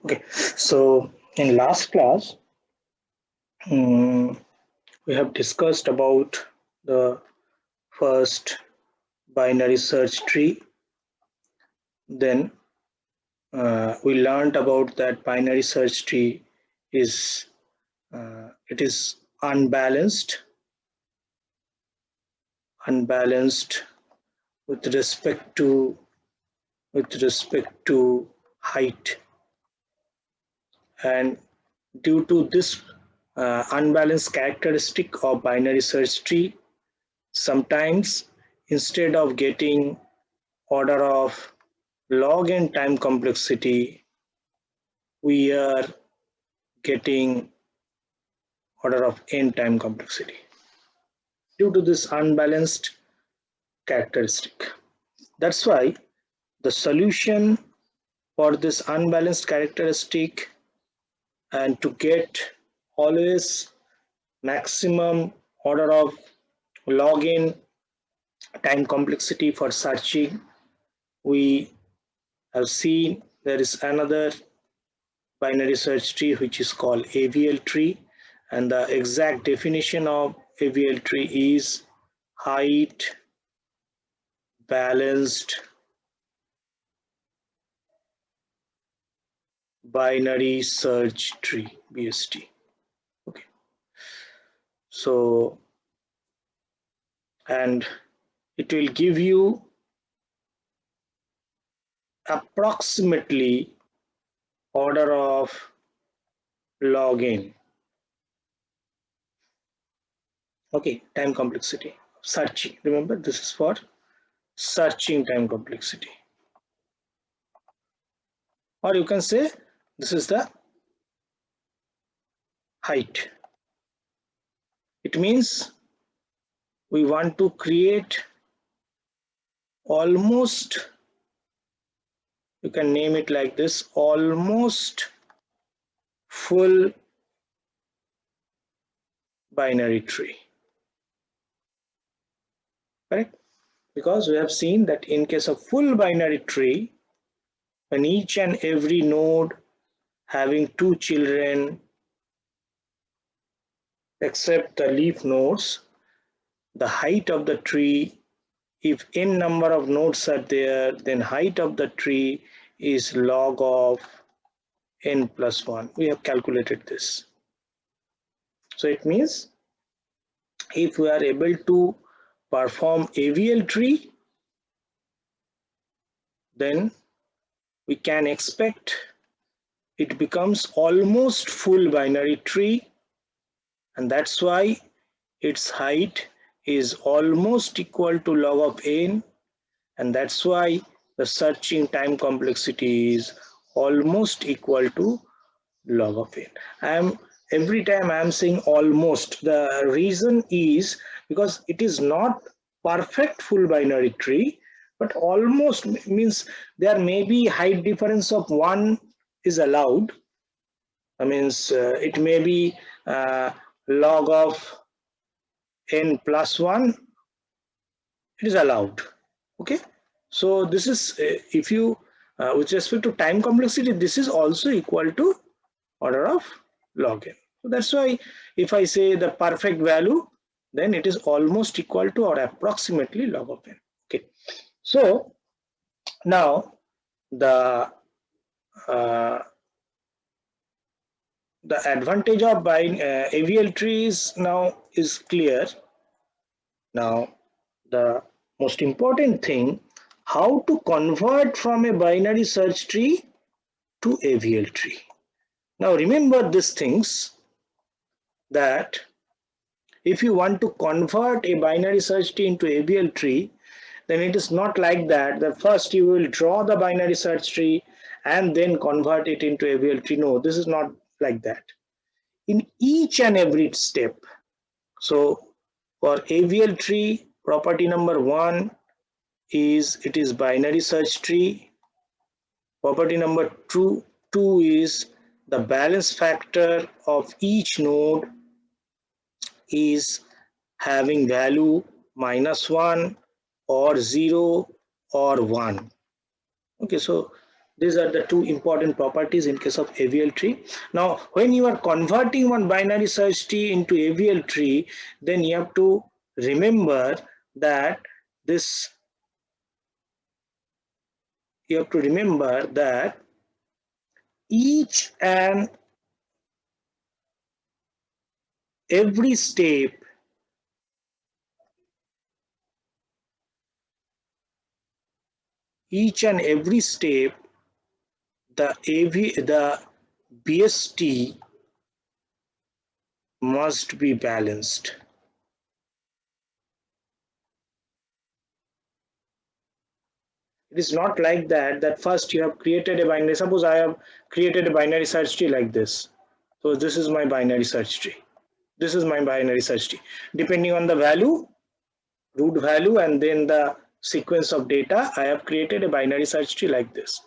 Okay, so in last class, we have discussed about the first binary search tree. Then we learned about that binary search tree is it is unbalanced with respect to height, and due to this unbalanced characteristic of binary search tree, sometimes instead of getting order of log n time complexity, we are getting order of n time complexity due to this unbalanced characteristic. That's why the solution for this unbalanced characteristic and to get always maximum order of log n time complexity for searching, we have seen there is another binary search tree which is called AVL tree, and the exact definition of AVL tree is height balanced binary search tree, BST. Okay, so and it will give you approximately order of log n. Okay, time complexity searching. Remember, this is for searching time complexity, or you can say this is the height. It means we want to create almost, you can name it like this, almost full binary tree, correct? Because we have seen that in case of full binary tree, when each and every node having two children except the leaf nodes, the height of the tree, if n number of nodes are there, then height of the tree is log of n plus 1. We have calculated this. So it means if we are able to perform AVL tree, then we can expect it becomes almost full binary tree, and that's why its height is almost equal to log of n, and that's why the searching time complexity is almost equal to log of n. Every time I am saying almost, the reason is because it is not perfect full binary tree, but almost means there may be height difference of 1 is allowed. I means it may be log of n plus 1, it is allowed. Okay, so this is if you with respect to time complexity, this is also equal to order of log n. So that's why if I say the perfect value, then it is almost equal to or approximately log of n. Okay, so now the uh, the advantage of buying AVL trees now is clear. Now the most important thing, how to convert from a binary search tree to AVL tree. Now remember these things, that if you want to convert a binary search tree into AVL tree, then it is not like that. The first you will draw the binary search tree and then convert it into AVL tree. No, this is not like that. In each and every step. So for AVL tree, property number 1 is it is binary search tree. Property number two is the balance factor of each node is having value -1 or 0 or 1. Okay, so These are the two important properties in case of AVL tree. Now, when you are converting one binary search tree into AVL tree, then you have to remember that this, you have to remember that each and every step, the BST must be balanced. It is not like that first you have created a binary. Suppose I have created a binary search tree like this. So this is my binary search tree. This is my binary search tree. Depending on the value, root value, and then the sequence of data, I have created a binary search tree like this.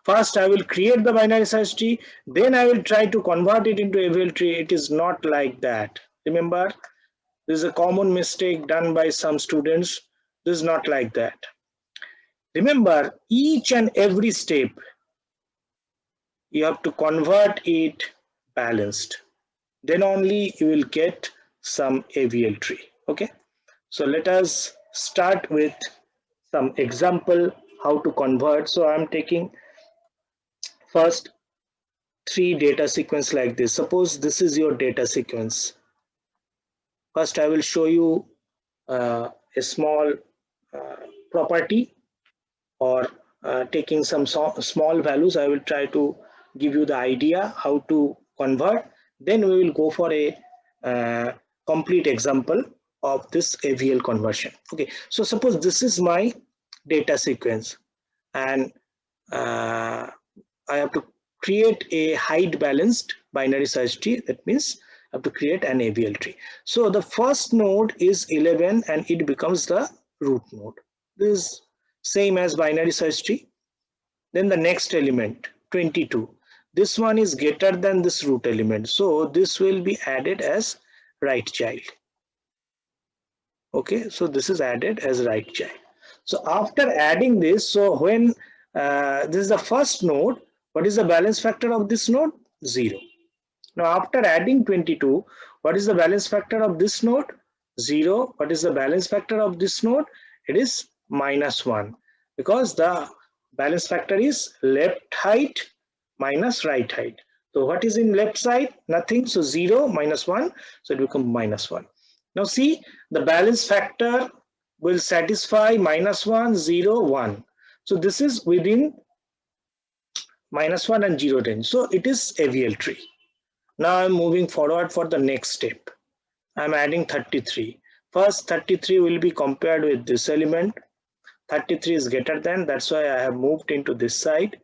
First, I will create the binary search tree, then I will try to convert it into a AVL tree. It is not like that. Remember, this is a common mistake done by some students. This is not like that. Remember, each and every step, you have to convert it balanced. Then only you will get some AVL tree. Okay. So let us start with some example how to convert. So I'm taking first 3 data sequence like this. Suppose this is your data sequence. First, I will show you a small property, or taking some small values. I will try to give you the idea how to convert. Then we will go for a complete example of this AVL conversion. Okay, so suppose this is my data sequence, and I have to create a height balanced binary search tree. That means I have to create an AVL tree. So the first node is 11 and it becomes the root node. This is same as binary search tree. Then the next element 22. This one is greater than this root element. So this will be added as right child. Okay, so this is added as right child. So after adding this, so when this is the first node, what is the balance factor of this node? 0. Now after adding 22, what is the balance factor of this node? 0. What is the balance factor of this node? It is -1, because the balance factor is left height minus right height. So what is in left side? Nothing. So 0 minus 1. So it becomes -1. Now see, the balance factor will satisfy -1, 0, 1. So this is within -1 and 0 range. So it is AVL tree. Now I'm moving forward for the next step. I'm adding 33. First 33 will be compared with this element. 33 is greater than, that's why I have moved into this side.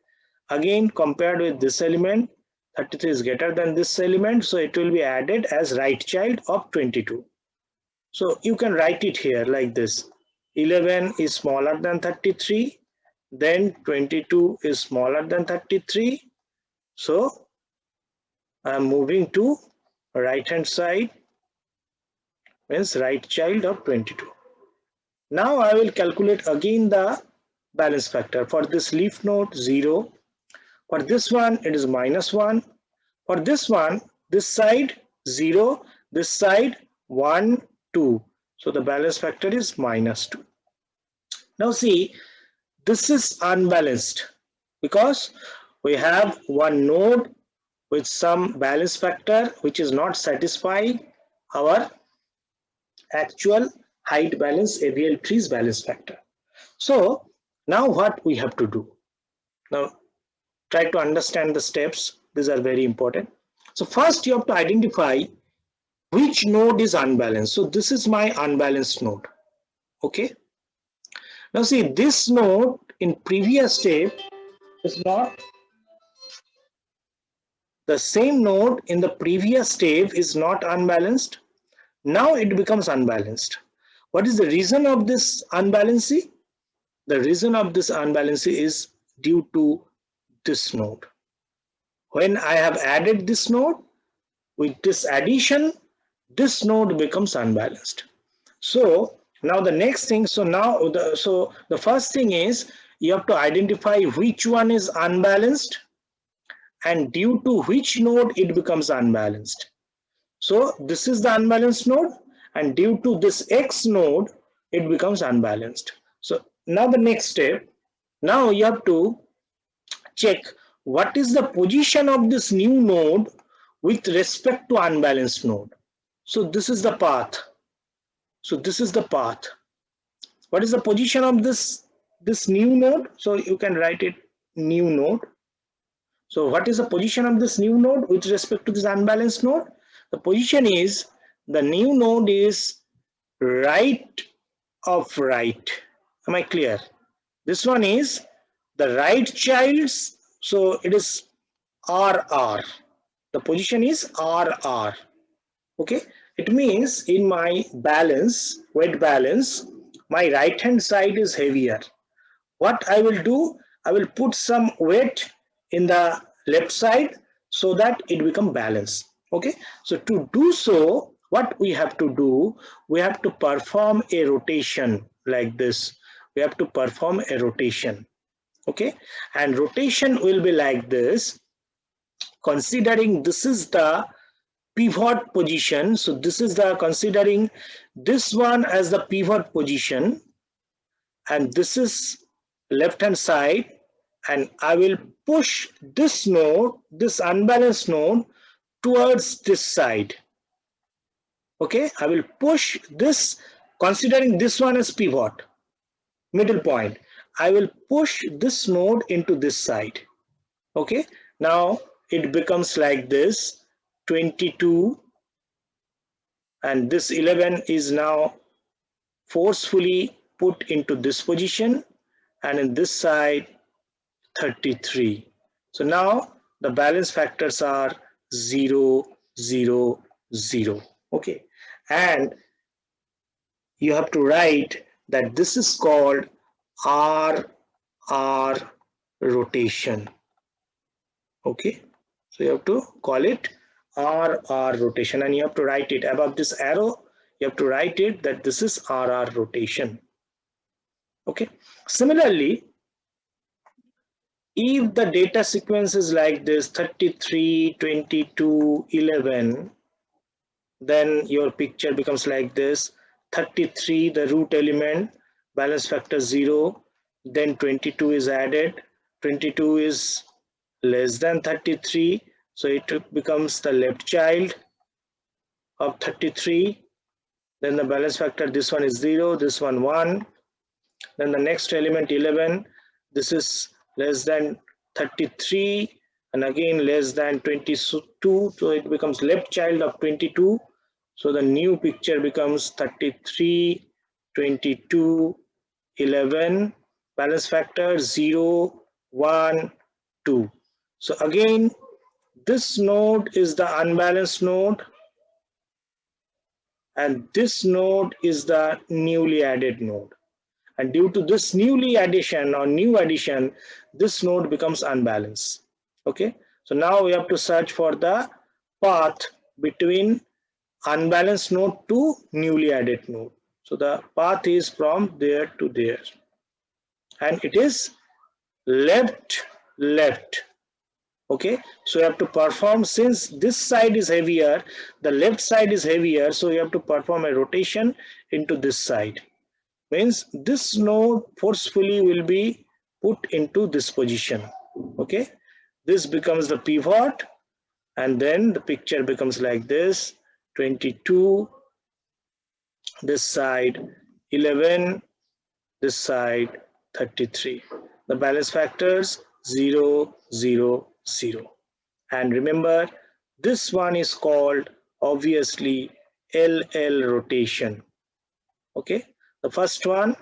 Again compared with this element, 33 is greater than this element, so it will be added as right child of 22. So you can write it here like this. 11 is smaller than 33, then 22 is smaller than 33. So I am moving to right hand side, means right child of 22. Now I will calculate again the balance factor. For this leaf node, 0. For this one, it is -1. For this one, this side 0, this side 1, 2. So the balance factor is -2. Now see, this is unbalanced because we have one node with some balance factor which is not satisfying our actual height balance AVL tree's balance factor. So now what we have to do? Now try to understand the steps. These are very important. So first you have to identify which node is unbalanced. So this is my unbalanced node. Okay. Now see, this node in previous step is not the same node in the previous step is not unbalanced. Now it becomes unbalanced. What is the reason of this unbalancing? The reason of this unbalancing is due to this node. When I have added this node, with this addition, this node becomes unbalanced. So now the next thing, so the first thing is you have to identify which one is unbalanced and due to which node it becomes unbalanced. So this is the unbalanced node, and due to this X node, it becomes unbalanced. So now the next step, now you have to check what is the position of this new node with respect to unbalanced node. So this is the path. So this is the path. What is the position of this new node? So you can write it new node. So what is the position of this new node with respect to this unbalanced node? The position is the new node is right of right. Am I clear? This one is the right child's, so it is RR. The position is RR. Okay, it means in my balance, weight balance, my right hand side is heavier. What I will do, I will put some weight in the left side so that it become balanced. Okay, so to do so, what we have to do, we have to perform a rotation like this. We have to perform a rotation. Okay, and rotation will be like this, considering this is the pivot position. So this is the considering this one as the pivot position, and this is left hand side, and I will push this node, this unbalanced node, towards this side. Okay, I will push this, considering this one as pivot, middle point. I will push this node into this side. Okay, now it becomes like this, 22, and this 11 is now forcefully put into this position, and in this side 33. So now the balance factors are 0, 0, 0. Okay, and you have to write that this is called R rotation. Okay, so you have to call it R rotation, and you have to write it above this arrow. You have to write it that this is R rotation. Okay, similarly, if the data sequence is like this 33, 22, 11, then your picture becomes like this: 33, the root element, balance factor 0, then 22 is added, 22 is less than 33, so it becomes the left child of 33, then the balance factor, this one is 0, this one 1, then the next element 11, this is less than 33 and again less than 22, so it becomes left child of 22. So the new picture becomes 33, 22, 11, balance factor 0, 1, 2. So again, this node is the unbalanced node, and this node is the newly added node. And due to this newly addition or new addition, this node becomes unbalanced. Okay, so now we have to search for the path between unbalanced node to newly added node. So the path is from there to there, and it is left, left. Okay, so you have to perform, since this side is heavier, the left side is heavier, so you have to perform a rotation into this side. Means this node forcefully will be put into this position. Okay, this becomes the pivot, and then the picture becomes like this: 22, this side 11, this side 33. The balance factors 0, 0, 0. And remember, this one is called obviously LL rotation. Okay, the first one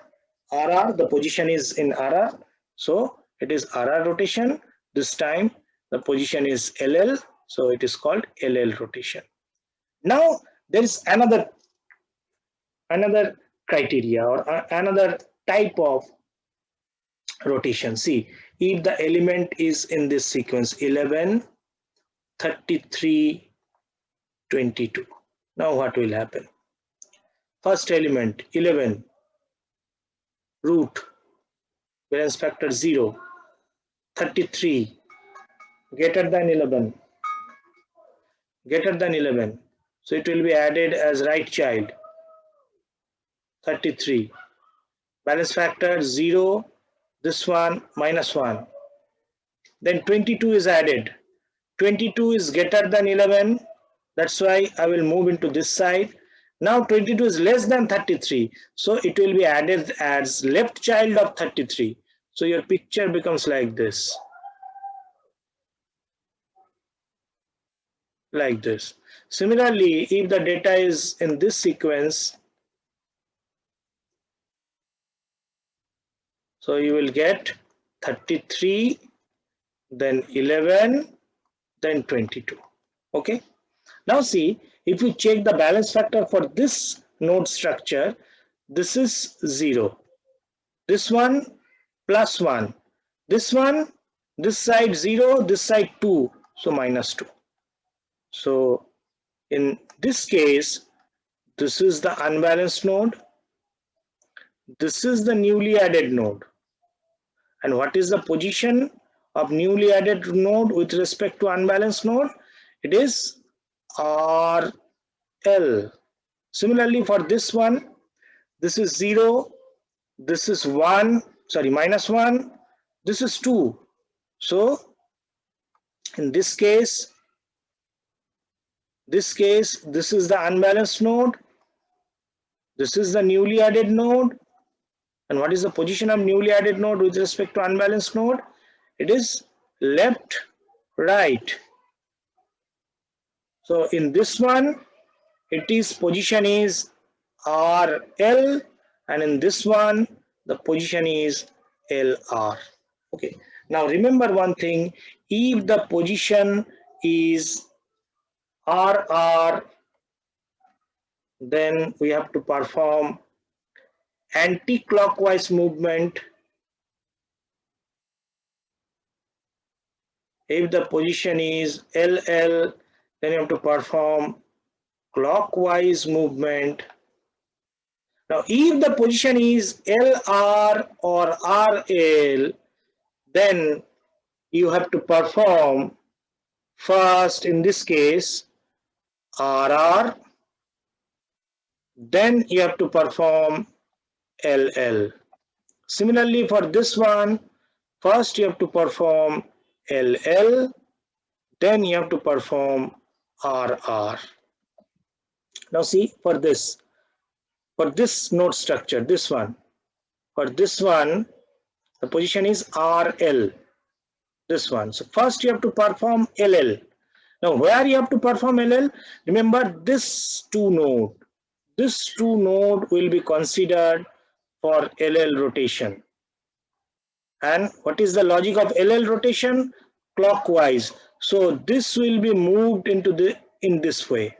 RR, the position is in RR, so it is RR rotation. This time the position is LL, so it is called LL rotation. Now there is another criteria or another type of rotation. See, if the element is in this sequence 11, 33, 22, now what will happen? First element 11, root balance factor 0, 33, greater than 11, greater than 11. So it will be added as right child, 33. Balance factor 0, this one minus 1. Then 22 is added. 22 is greater than 11. That's why I will move into this side. Now 22 is less than 33. So it will be added as left child of 33. So your picture becomes like this. Like this. Similarly, if the data is in this sequence, so you will get 33, then 11, then 22. Okay. Now see, if you check the balance factor for this node structure, this is 0. This one plus 1. This one, this side 0, this side 2, so minus 2. So in this case, this is the unbalanced node. This is the newly added node. And what is the position of newly added node with respect to unbalanced node? It is RL. Similarly for this one, this is 0, this is 1, sorry, minus 1, this is 2. So in this case, this is the unbalanced node, this is the newly added node. And what is the position of newly added node with respect to unbalanced node? It is left, right. So in this one, it is position is RL, and in this one, the position is LR. Okay. Now remember one thing, if the position is RR, then we have to perform anti-clockwise movement. If the position is LL, then you have to perform clockwise movement. Now, if the position is LR or RL, then you have to perform first, in this case, RR, then you have to perform LL. Similarly, for this one, first you have to perform LL, then you have to perform RR. Now see, for this node structure, this one, for this one, the position is RL, this one. So first you have to perform LL. Now where you have to perform LL? Remember this two node will be considered for LL rotation. And what is the logic of LL rotation? Clockwise. So this will be moved into in this way.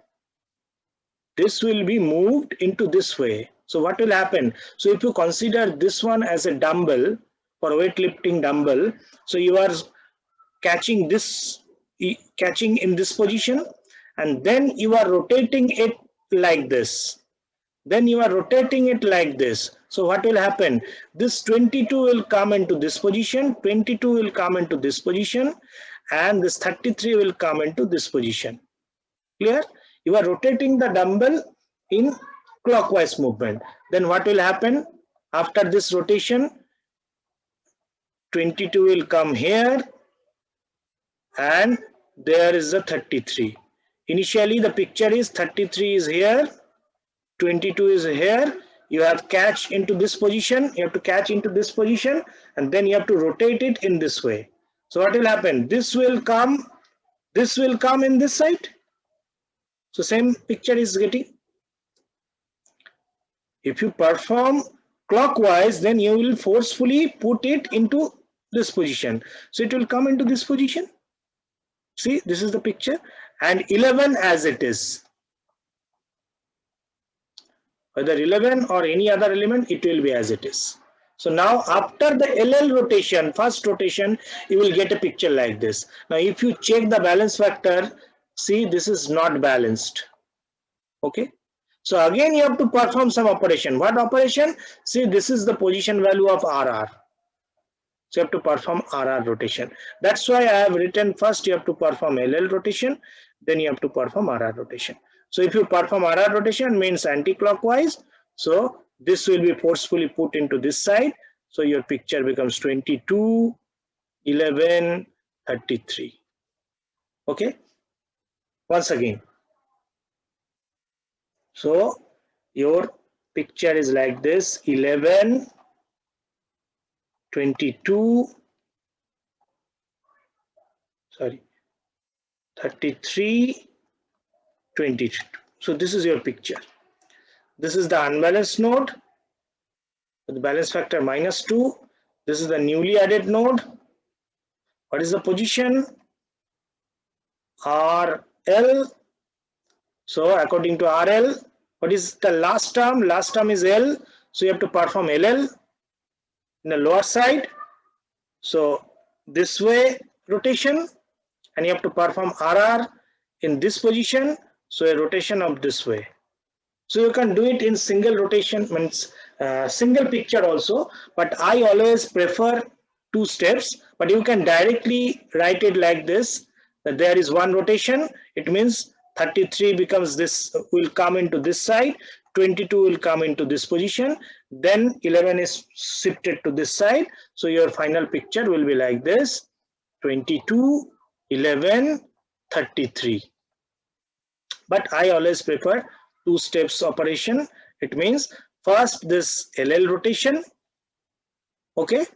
This will be moved into this way. So what will happen? So if you consider this one as a dumbbell, for weightlifting dumbbell, so you are catching in this position, and then you are rotating it like this. Then you are rotating it like this. So what will happen? This 22 will come into this position, 22 will come into this position, and this 33 will come into this position. Clear? You are rotating the dumbbell in clockwise movement. Then what will happen? After this rotation, 22 will come here, and there is a 33. Initially the picture is 33 is here, 22 is here. You have catch into this position, you have to catch into this position, and then you have to rotate it in this way. So what will happen? This will come in this side. So same picture is getting. If you perform clockwise, then you will forcefully put it into this position. So it will come into this position. See, this is the picture, and 11 as it is. Whether 11 or any other element, it will be as it is. So now after the LL rotation, first rotation, you will get a picture like this. Now if you check the balance factor, see, this is not balanced. Okay. So again you have to perform some operation. What operation? See, this is the position value of RR. So you have to perform RR rotation. That's why I have written first you have to perform LL rotation, then you have to perform RR rotation. So if you perform RR rotation means anti-clockwise. So this will be forcefully put into this side. So your picture becomes 22, 11, 33. Okay. Once again. So your picture is like this: 11, 22, sorry, 33, 22. So this is your picture. This is the unbalanced node with the balance factor -2. This is the newly added node. What is the position? RL. So according to RL, what is the last term? Last term is L. So you have to perform LL in the lower side. So this way rotation, and you have to perform RR in this position. So a rotation of this way. So you can do it in single rotation, means single picture also, but I always prefer 2 steps. But you can directly write it like this, that there is one rotation. It means 33 becomes this, will come into this side, 22 will come into this position, then 11 is shifted to this side. So your final picture will be like this: 22, 11, 33. But I always prefer 2 steps operation. It means first this LL rotation. Okay.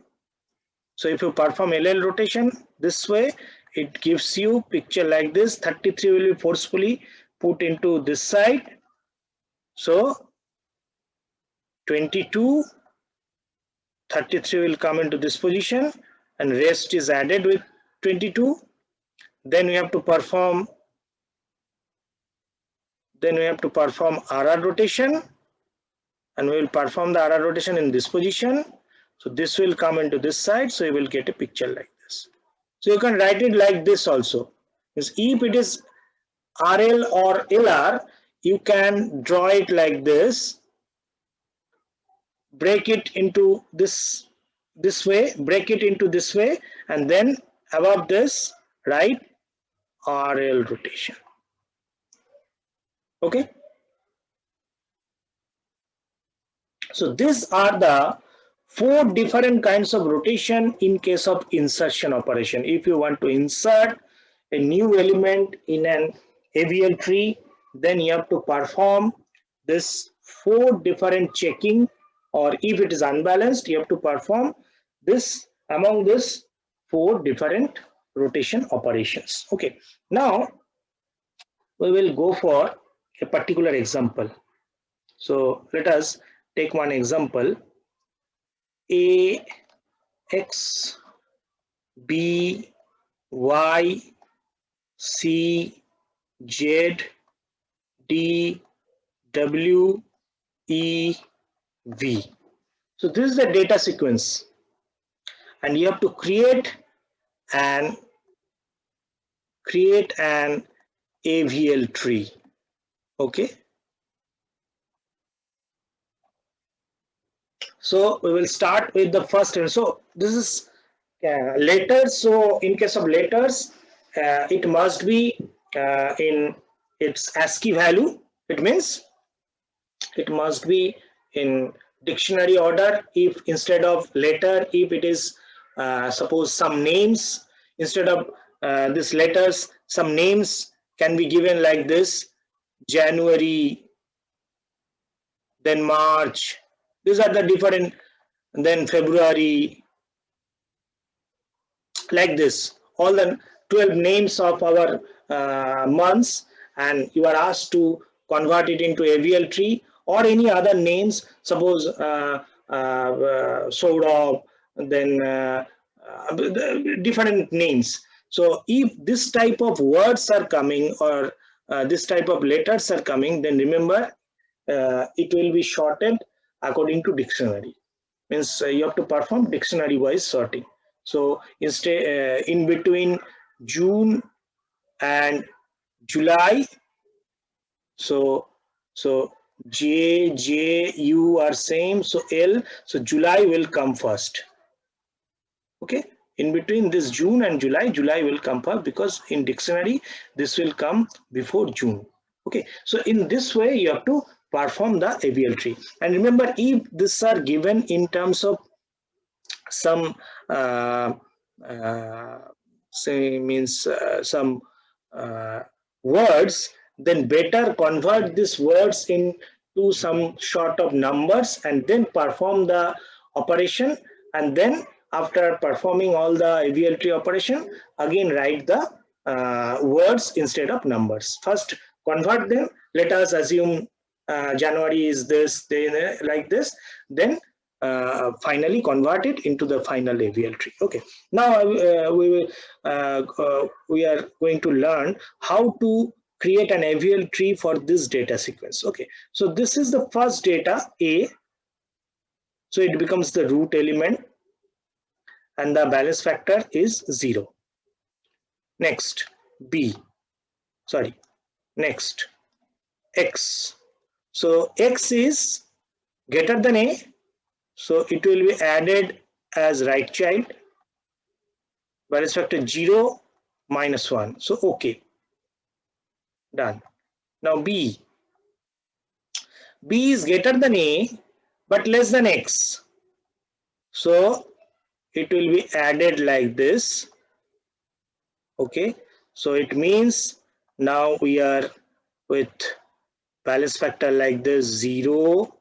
So if you perform LL rotation this way, it gives you picture like this. 33 will be forcefully put into this side. So 22, 33 will come into this position, and rest is added with 22. Then we have to perform RR rotation, and we will perform the RR rotation in this position. So this will come into this side, so you will get a picture like this. So you can write it like this also. If it is RL or LR, you can draw it like this, break it into this way, break it into this way, and then above this write RL rotation. Okay. So these are the 4 different kinds of rotation in case of insertion operation. If you want to insert a new element in an AVL tree, then you have to perform this 4 different checking, or if it is unbalanced, you have to perform this among this 4 different rotation operations. Okay, now we will go for a particular example. So let us take one example: A, X, B, Y, C, Z, D, W, E, V. So this is the data sequence, and you have to create an AVL tree. Okay. So we will start with the first one. So this is letters. So in case of letters, it must be in its ASCII value. It means it must be in dictionary order. If instead of letter, if it is suppose some names, instead of these letters, some names can be given like this: January, then March. These are the different, then February, like this, all the 12 names of our months, and you are asked to convert it into AVL tree, or any other names, suppose Saurabh, then different names. So if this type of words are coming, or this type of letters are coming, then remember it will be sorted according to dictionary. Means you have to perform dictionary wise sorting. So instead, in between June and July, so J, U are same, so L, so July will come first. Okay, in between this June and July will come first, because in dictionary this will come before June. Okay, so in this way you have to perform the AVL tree. And remember, if these are given in terms of some uh, uh, say means some uh, words, then better convert these words into some sort of numbers and then perform the operation, and then after performing all the AVL tree operation, again write the words instead of numbers. First convert them. Let us assume January is this, then like this, then finally convert it into the final AVL tree. Okay, now we are going to learn how to create an AVL tree for this data sequence. Okay, so this is the first data A, so it becomes the root element and the balance factor is 0. Next B, sorry, next X. So X is greater than A, so it will be added as right child, balance factor 0 minus 1. So okay, done. Now B is greater than A but less than X, so it will be added like this. Okay, so it means now we are with balance factor like this, 0,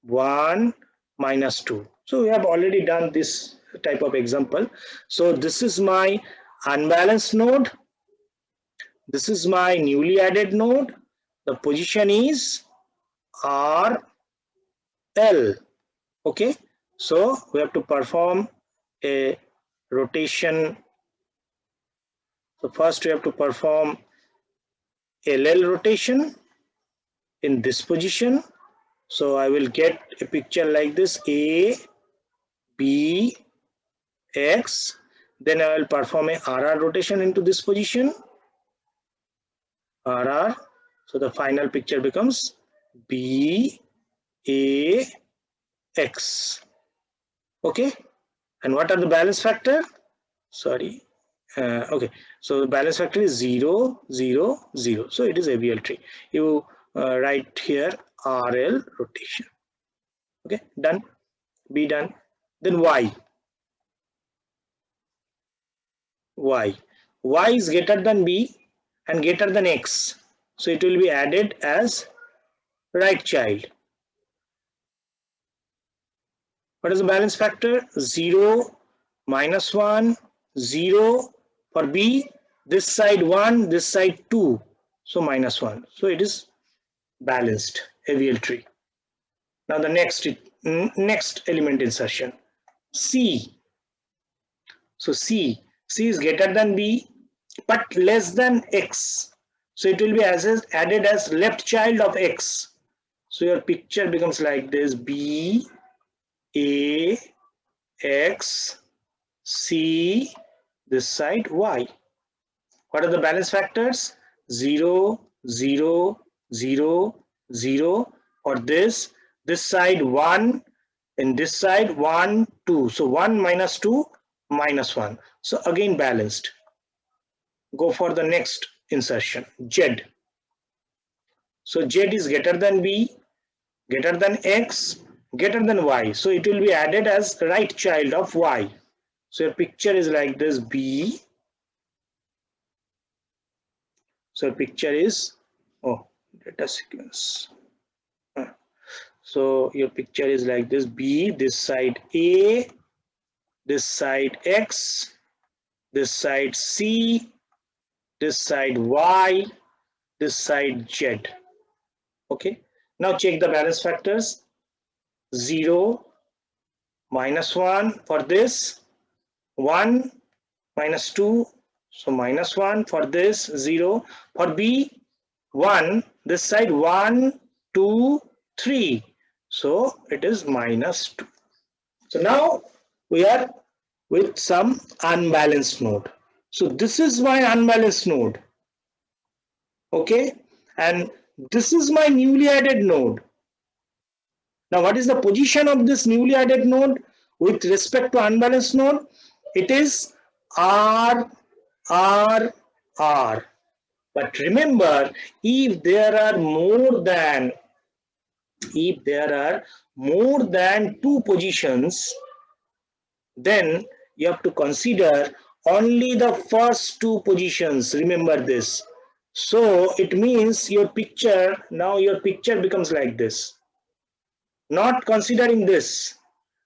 1, minus 2. So we have already done this type of example. So this is my unbalanced node, this is my newly added node, the position is R, L. Okay, so we have to perform a rotation. So first we have to perform LL rotation in this position. So I will get a picture like this, A, B, X. Then I will perform a RR rotation into this position, RR. So the final picture becomes B, A, X. Okay, and what are the balance factor? Sorry. Okay, so the balance factor is 0, 0, 0. So it is AVL tree. You write here RL rotation. Okay, done. B done. Then Y. Y is greater than B and greater than X. So it will be added as right child. What is the balance factor? 0, minus 1, 0 for B. This side 1, this side 2. So minus 1. So it is balanced AVL tree. Now the next element insertion, C. So C is greater than B but less than X. So it will be added as left child of X. So your picture becomes like this, B, A, X, C, this side Y. What are the balance factors? 0, 0, 0, 0 for this side 1, and this side 1, 2. So 1 minus 2 minus 1. So again balanced. Go for the next insertion, Z. So Z is greater than B, greater than X, greater than Y. So it will be added as right child of Y. So your picture is like this, B. So your picture is, oh, data sequence. So your picture is like this, B, this side A, this side X, this side C, this side Y, this side Z. Okay, now check the balance factors. 0, minus 1 for this, 1, minus 2, so minus 1 for this, 0 for B, 1, this side 1, 2, 3, so it is minus 2. So now we are with some unbalanced node. So this is my unbalanced node. Okay, and this is my newly added node. Now what is the position of this newly added node with respect to unbalanced node? It is R, R, R. But remember, if there are more than two positions, then you have to consider only the first two positions. Remember this. So it means your picture becomes like this. Not considering this.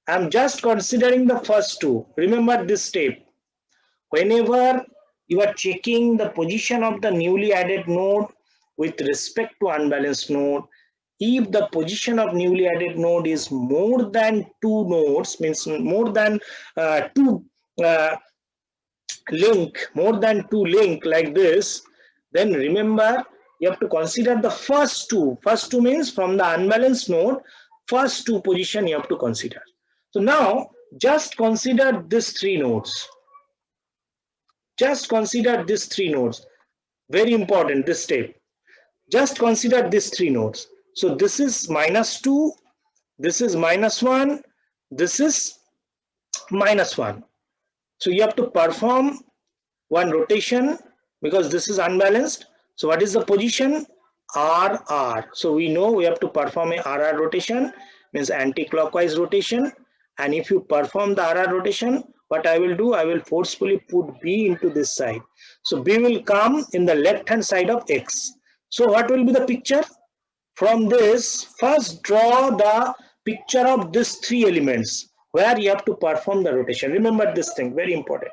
I'm just considering the first two. Remember this step. Whenever you are checking the position of the newly added node with respect to unbalanced node, if the position of newly added node is more than two nodes, means more than two uh, link like this, then remember you have to consider the first two. First two means from the unbalanced node, first two position you have to consider. So now just consider these three nodes. Just consider these three nodes. Very important, this step. Just consider these three nodes. So this is -2, this is -1, this is -1. So you have to perform one rotation because this is unbalanced. So what is the position? RR. So we know we have to perform a RR rotation, means anti-clockwise rotation. And if you perform the RR rotation, what I will do, I will forcefully put B into this side. So B will come in the left hand side of X. So what will be the picture? From this, first draw the picture of these three elements where you have to perform the rotation. Remember this thing, very important.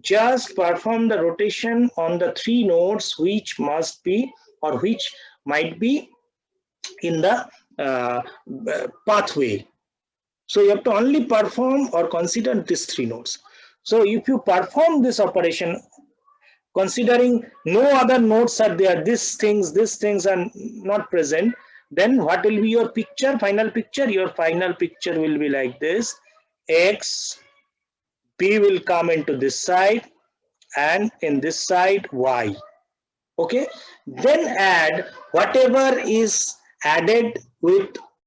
Just perform the rotation on the three nodes which must be or which might be in the pathway. So you have to only perform or consider these three nodes. So if you perform this operation considering no other nodes are there, these things are not present, then what will be your picture, final picture? Your final picture will be like this. X, B will come into this side, and in this side Y. Okay, then add whatever is added with